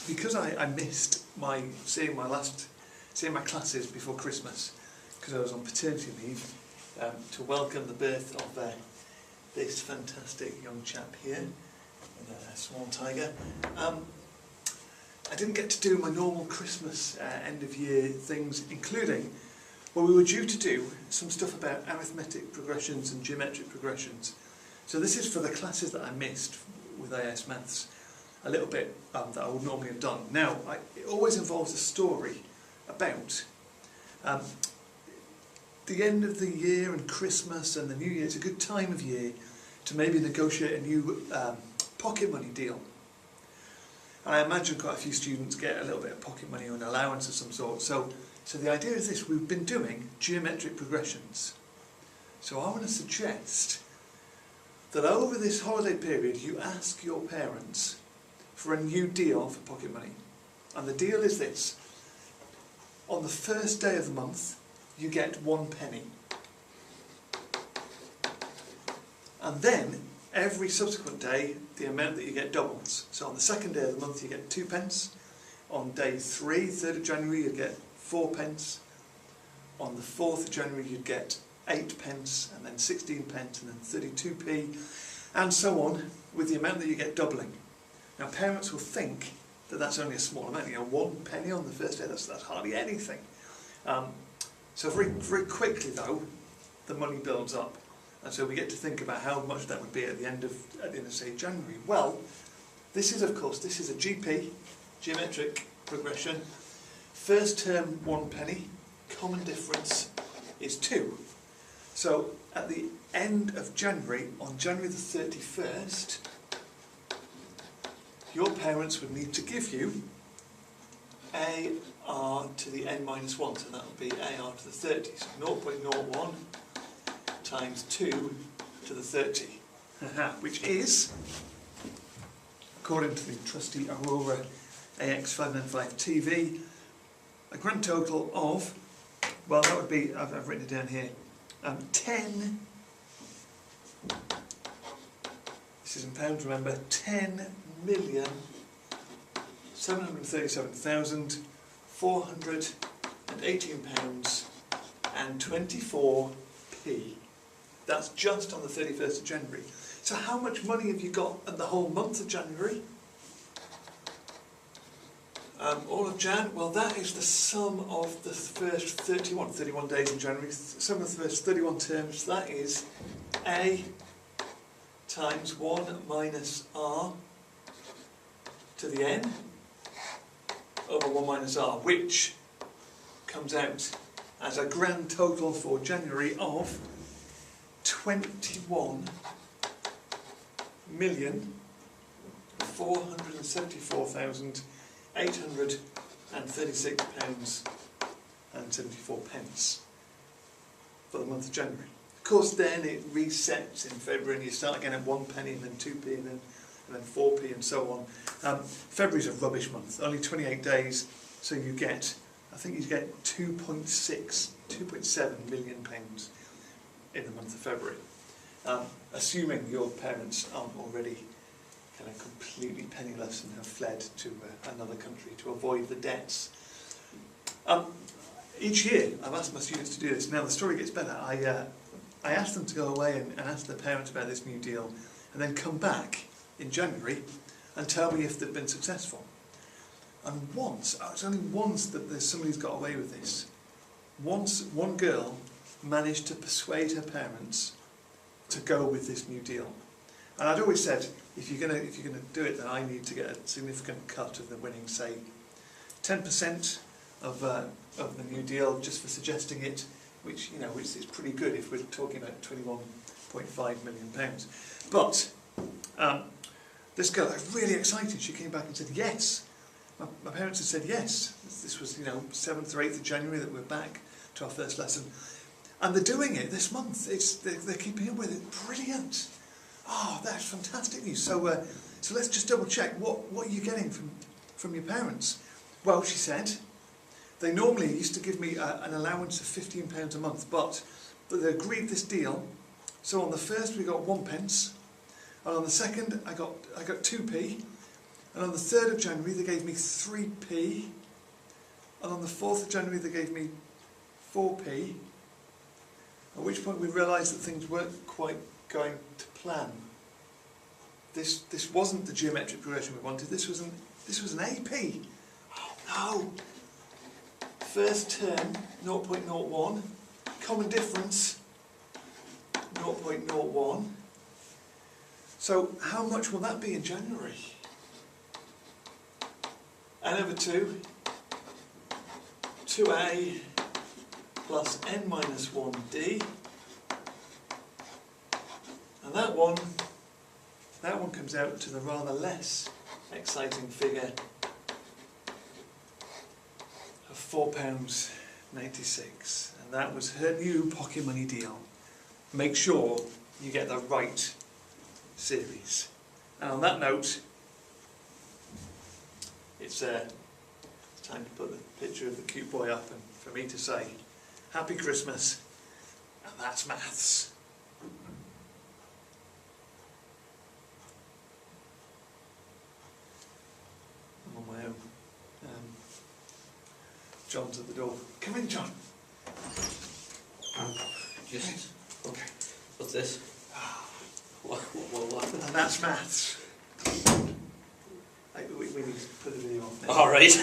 Because I missed seeing my classes before Christmas, because I was on paternity leave, to welcome the birth of this fantastic young chap here, a small tiger. I didn't get to do my normal Christmas end of year things, including, well, we were due to do some stuff about arithmetic progressions and geometric progressions. So this is for the classes that I missed with AS Maths, a little bit that I would normally have done. Now, it always involves a story about the end of the year and Christmas and the New Year. It's a good time of year to maybe negotiate a new pocket money deal. And I imagine quite a few students get a little bit of pocket money or an allowance of some sort. So the idea is this: we've been doing geometric progressions. So I want to suggest that over this holiday period you ask your parents for a new deal for pocket money. And the deal is this: on the first day of the month you get 1 penny. And then every subsequent day the amount that you get doubles. So on the second day of the month you get 2 pence. On day 3, 3rd of January, you'd get 4 pence. On the 4th of January you'd get 8 pence, and then 16 pence, and then 32p, and so on, with the amount that you get doubling. Now parents will think that that's only a small amount. 1 penny on the first day, that's hardly anything. So very quickly though, the money builds up. And so we get to think about how much that would be at the end of say January. Well, this is a GP, geometric progression. First term 1 penny, common difference is 2. So at the end of January, on January the 31st, your parents would need to give you AR to the n minus 1, so that would be AR to the 30. So 0.01 times 2 to the 30, which is, according to the trusty Aurora AX595 TV, a grand total of, well, that would be, I've written it down here, 10, this is in pounds, remember, 10,737,418 pounds and 24p. That's just on the 31st of January. So how much money have you got in the whole month of January? All of Jan, well, that is the sum of the first 31 days in January, sum of the first 31 terms. That is A times 1 minus R to the n over 1 minus R, which comes out as a grand total for January of 21,474,836 pounds and 74 pence for the month of January. Of course, then it resets in February, and you start again at 1 penny, and then 2p, and then 4p, and so on. February's a rubbish month, only 28 days, so you get, I think you get 2.7 million pounds in the month of February, assuming your parents aren't already kind of completely penniless and have fled to another country to avoid the debts. Each year I've asked my students to do this. Now the story gets better. I asked them to go away and ask their parents about this new deal, and then come back in January and tell me if they've been successful. And it's only once that somebody's got away with this. Once one girl managed to persuade her parents to go with this new deal. And I'd always said, if you're gonna do it, then I need to get a significant cut of the winning, say 10% of the new deal, just for suggesting it, which is pretty good if we're talking about £21.5 million. But this girl was really excited. She came back and said yes. My parents had said yes. This was 7th or 8th of January that we're back to our first lesson. And they're doing it this month. They're keeping up with it. Brilliant. Oh, that's fantastic news. So let's just double check. What are you getting from your parents? Well, she said, they normally used to give me an allowance of £15 a month, but they agreed this deal. So on the first we got 1 pence, and on the second I got 2p, And on the 3rd of January they gave me 3p, and on the 4th of January they gave me 4p, at which point we realised that things weren't quite going to plan. This wasn't the geometric progression we wanted, this was an AP. Oh no! First term, 0.01, common difference, 0.01. So how much will that be in January? N over 2, 2a plus n minus 1d, and that one comes out to the rather less exciting figure of £4.96, and that was her new pocket money deal. Make sure you get the right series. And on that note, it's time to put the picture of the cute boy up and for me to say Happy Christmas, and that's maths. I'm on my own. John's at the door. Come in, John. Just, okay, what's this? What? And that's maths. We need to put the video on. Alright.